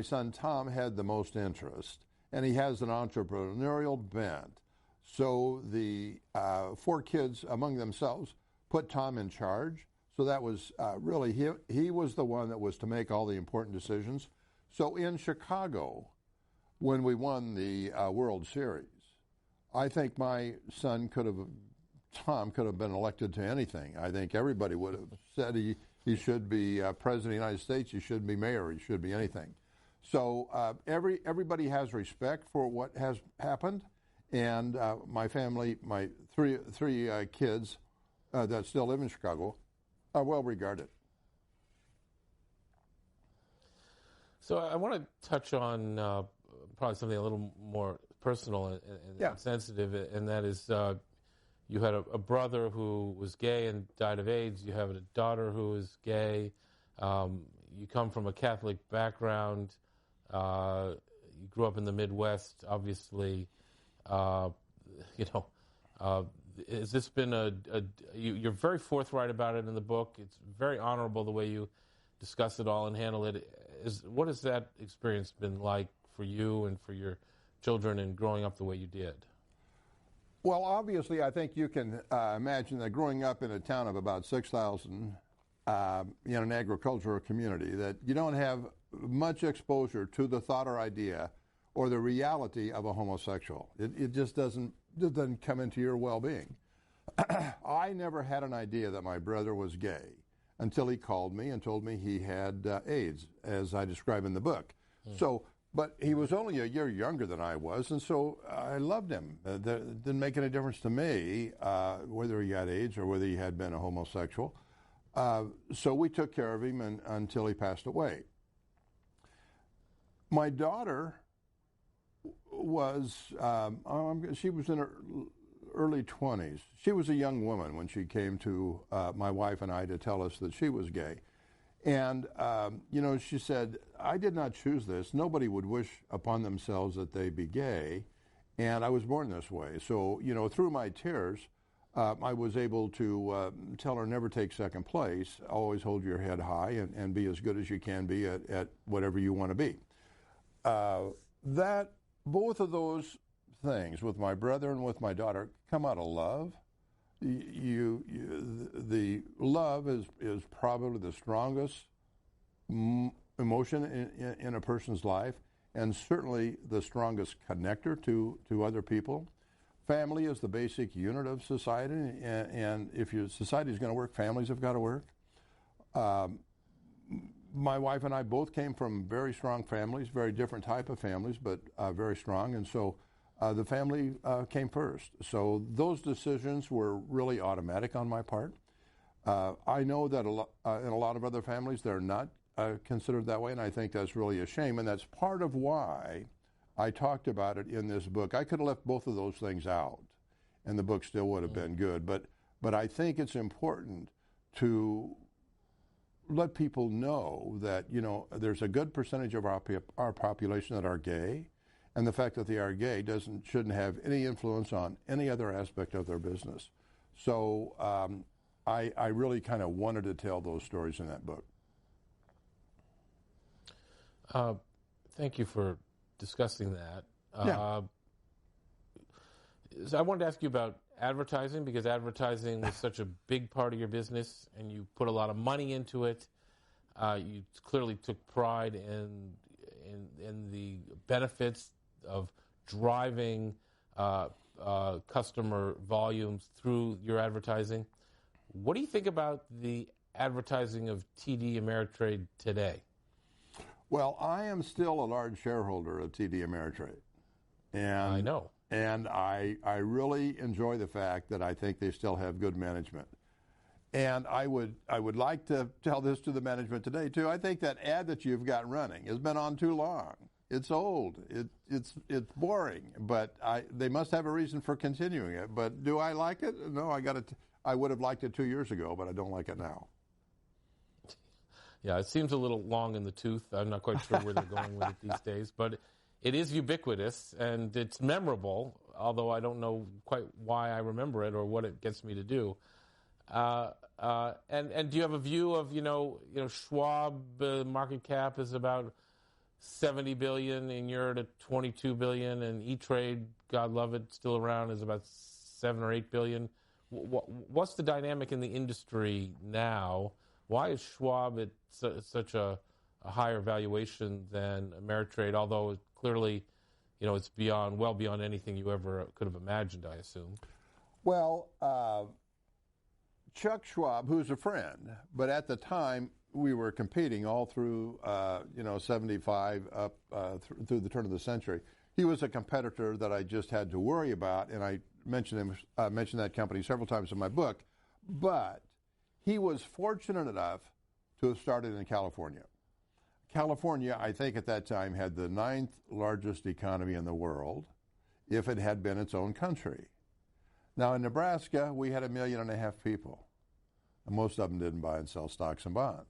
son Tom had the most interest, and he has an entrepreneurial bent. So the 4 kids among themselves put Tom in charge. So that was really, he was the one that was to make all the important decisions. So in Chicago, when we won the World Series, I think my son Tom could have been elected to anything. I think everybody would have said he should be president of the United States, he should be mayor, he should be anything. So everybody has respect for what has happened, and my family, my three kids that still live in Chicago, are well regarded. So I want to touch on probably something a little more personal and sensitive, and that is you had a brother who was gay and died of AIDS. You have a daughter who is gay. You come from a Catholic background. You grew up in the Midwest, obviously. Has this been you're very forthright about it in the book. It's very honorable the way you discuss it all and handle it. What has that experience been like for you and for your children and growing up the way you did? Well, obviously, I think you can imagine that growing up in a town of about 6,000 in an agricultural community, that you don't have much exposure to the thought or idea or the reality of a homosexual. It just doesn't come into your well-being. I never had an idea that my brother was gay until he called me and told me he had AIDS, as I describe in the book. So, but he was only a year younger than I was, and so I loved him. It didn't make any difference to me whether he had AIDS or whether he had been a homosexual. So we took care of him until he passed away. My daughter was, she was in her early 20s. She was a young woman when she came to my wife and I to tell us that she was gay. And, she said, I did not choose this. Nobody would wish upon themselves that they be gay. And I was born this way. So, through my tears, I was able to tell her never take second place, always hold your head high and be as good as you can be at whatever you want to be. Both of those things with my brother and with my daughter come out of love. The love is probably the strongest emotion in a person's life, and certainly the strongest connector to other people. Family is the basic unit of society, and if your society is going to work, families have got to work. My wife and I both came from very strong families, very different type of families, but very strong, and so the family came first. So those decisions were really automatic on my part. I know that in a lot of other families, they're not considered that way, and I think that's really a shame, and that's part of why I talked about it in this book. I could have left both of those things out, and the book still would have been good, but I think it's important to let people know that, there's a good percentage of our population that are gay, and the fact that they are gay shouldn't have any influence on any other aspect of their business. So I really kind of wanted to tell those stories in that book. Thank you for discussing that. Yeah. So I wanted to ask you about advertising, because advertising was such a big part of your business, and you put a lot of money into it. You clearly took pride in the benefits of driving customer volumes through your advertising. What do you think about the advertising of TD Ameritrade today? Well, I am still a large shareholder of TD Ameritrade. And I know. And I really enjoy the fact that I think they still have good management. And I would like to tell this to the management today, too. I think that ad that you've got running has been on too long. It's old. It's boring. But they must have a reason for continuing it. But do I like it? No, I would have liked it 2 years ago, but I don't like it now. Yeah, it seems a little long in the tooth. I'm not quite sure where they're going with it these days. But it is ubiquitous, and it's memorable, although I don't know quite why I remember it or what it gets me to do. And do you have a view of, Schwab market cap is about $70 billion, and you're at $22 billion, and E-Trade, God love it, still around, is about $7 or $8 billion. What's the dynamic in the industry now? Why is Schwab at such a higher valuation than Ameritrade, although clearly, it's well beyond anything you ever could have imagined, I assume? Well, Chuck Schwab, who's a friend, but at the time we were competing all through, 75 up through the turn of the century. He was a competitor that I just had to worry about, and I mentioned that company several times in my book. But he was fortunate enough to have started in California. California, I think at that time, had the 9th largest economy in the world if it had been its own country. Now, in Nebraska, we had 1.5 million people, and most of them didn't buy and sell stocks and bonds.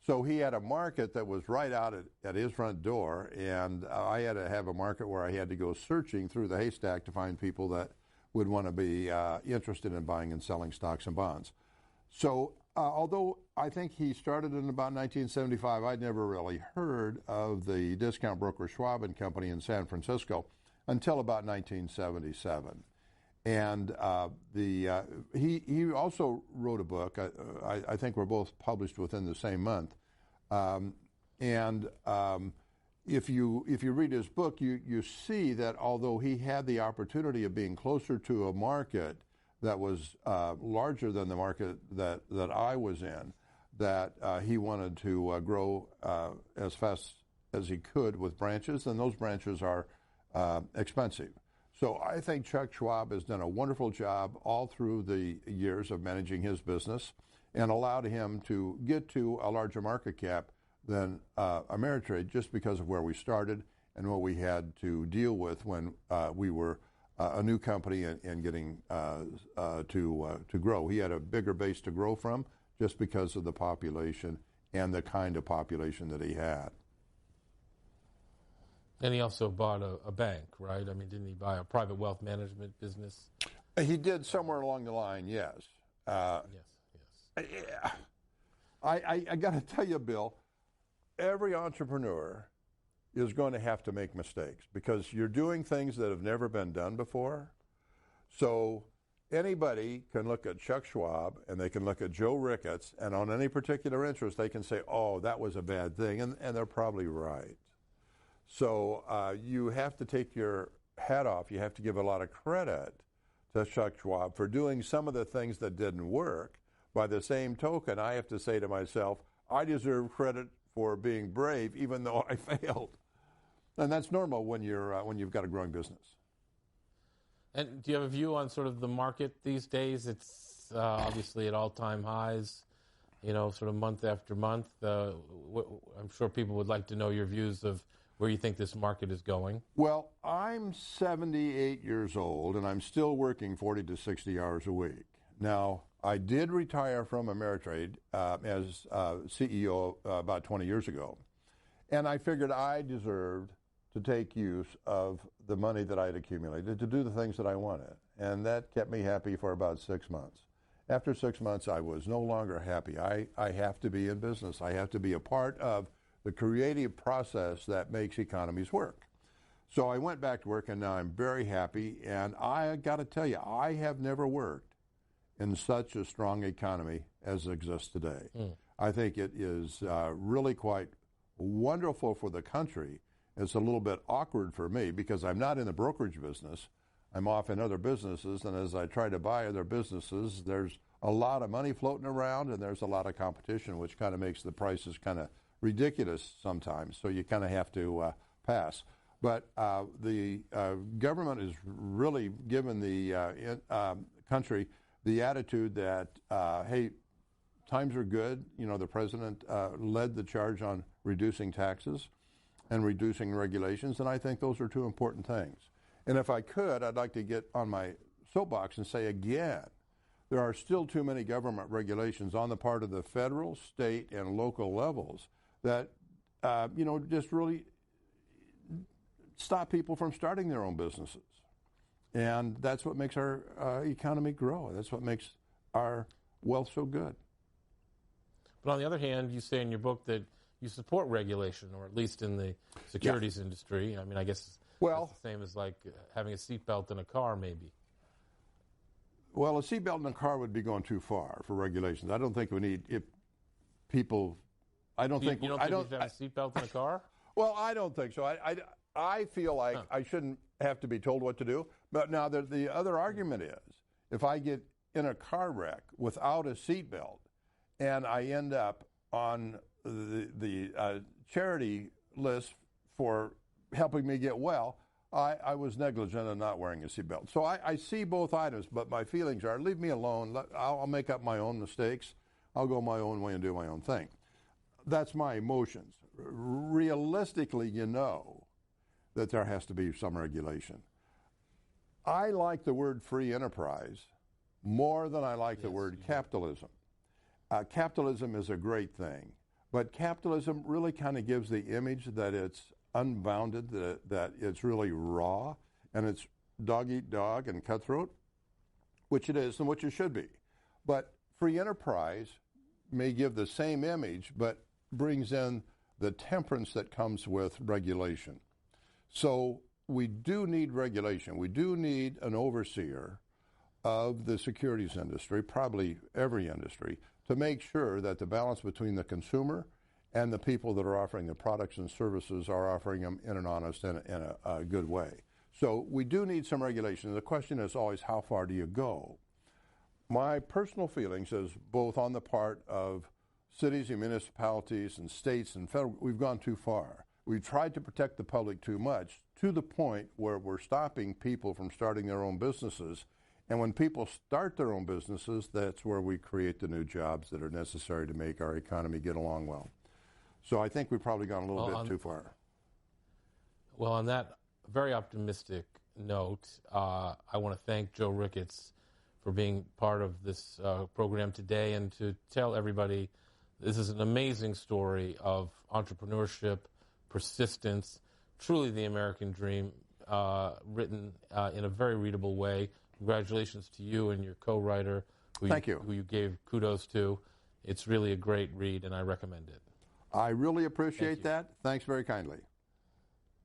So he had a market that was right out at his front door, and I had to have a market where I had to go searching through the haystack to find people that would want to be interested in buying and selling stocks and bonds. So although I think he started in about 1975, I'd never really heard of the discount broker Schwab & Company in San Francisco until about 1977. And he also wrote a book. I think we're both published within the same month. If you read his book, you see that although he had the opportunity of being closer to a market that was larger than the market that I was in, that he wanted to grow as fast as he could with branches, and those branches are expensive. So I think Chuck Schwab has done a wonderful job all through the years of managing his business and allowed him to get to a larger market cap than Ameritrade, just because of where we started and what we had to deal with when we were a new company and getting to grow. He had a bigger base to grow from just because of the population and the kind of population that he had. And he also bought a bank, right? I mean, didn't he buy a private wealth management business? He did somewhere along the line, yes. Yes. Yeah. I got to tell you, Bill, every entrepreneur is going to have to make mistakes because you're doing things that have never been done before. So anybody can look at Chuck Schwab and they can look at Joe Ricketts, and on any particular interest, they can say, oh, that was a bad thing, and they're probably right. So you have to take your hat off. You have to give a lot of credit to Chuck Schwab for doing some of the things that didn't work. By the same token, I have to say to myself, I deserve credit for being brave, even though I failed. And that's normal when you've got a growing business. And do you have a view on sort of the market these days? It's obviously at all-time highs, sort of month after month. I'm sure people would like to know your views of where you think this market is going. Well, I'm 78 years old, and I'm still working 40 to 60 hours a week. Now, I did retire from Ameritrade as CEO about 20 years ago, and I figured I deserved to take use of the money that I had accumulated to do the things that I wanted, and that kept me happy for about 6 months. After 6 months, I was no longer happy. I have to be in business. I have to be a part of the creative process that makes economies work. So I went back to work, and now I'm very happy, and I got to tell you, I have never worked in such a strong economy as exists today. I think it is really quite wonderful for the country. It's a little bit awkward for me because I'm not in the brokerage business. I'm off in other businesses, and as I try to buy other businesses, there's a lot of money floating around, and there's a lot of competition, which kind of makes the prices kind of ridiculous sometimes, so you kind of have to pass. But the government has really given the country the attitude that, hey, times are good. The president led the charge on reducing taxes and reducing regulations, and I think those are two important things. And if I could, I'd like to get on my soapbox and say again, there are still too many government regulations on the part of the federal, state, and local levels that, just really stop people from starting their own businesses. And that's what makes our economy grow. That's what makes our wealth so good. But on the other hand, you say in your book that you support regulation, or at least in the securities industry. I mean, I guess that's the same as like having a seatbelt in a car, maybe. Well, a seatbelt in a car would be going too far for regulations. I don't think we need people. I don't think. You don't think we should have a seatbelt in a car? Well, I don't think so. I feel like I shouldn't have to be told what to do. But now the other argument is, if I get in a car wreck without a seatbelt and I end up on the charity list for helping me get well, I was negligent in not wearing a seatbelt. So I see both items, but my feelings are, leave me alone. I'll make up my own mistakes. I'll go my own way and do my own thing. That's my emotions. Realistically, that there has to be some regulation. I like the word free enterprise more than I like the word capitalism. Capitalism is a great thing, but capitalism really kind of gives the image that it's unbounded, that it's really raw, and it's dog eat dog and cutthroat, which it is and which it should be. But free enterprise may give the same image, but brings in the temperance that comes with regulation. So we do need regulation. We do need an overseer of the securities industry, probably every industry, to make sure that the balance between the consumer and the people that are offering the products and services are offering them in an honest and in a good way. So we do need some regulation. The question is always, how far do you go? My personal feelings is both on the part of cities and municipalities and states and federal, we've gone too far. We've tried to protect the public too much, to the point where we're stopping people from starting their own businesses. And when people start their own businesses, that's where we create the new jobs that are necessary to make our economy get along well. So I think we've probably gone a little bit too far. Well, on that very optimistic note, I want to thank Joe Ricketts for being part of this program today and to tell everybody this is an amazing story of entrepreneurship, persistence, truly the American dream, written in a very readable way. Congratulations to you and your co-writer, who you gave kudos to. It's really a great read, and I recommend it. I really appreciate that. Thanks very kindly.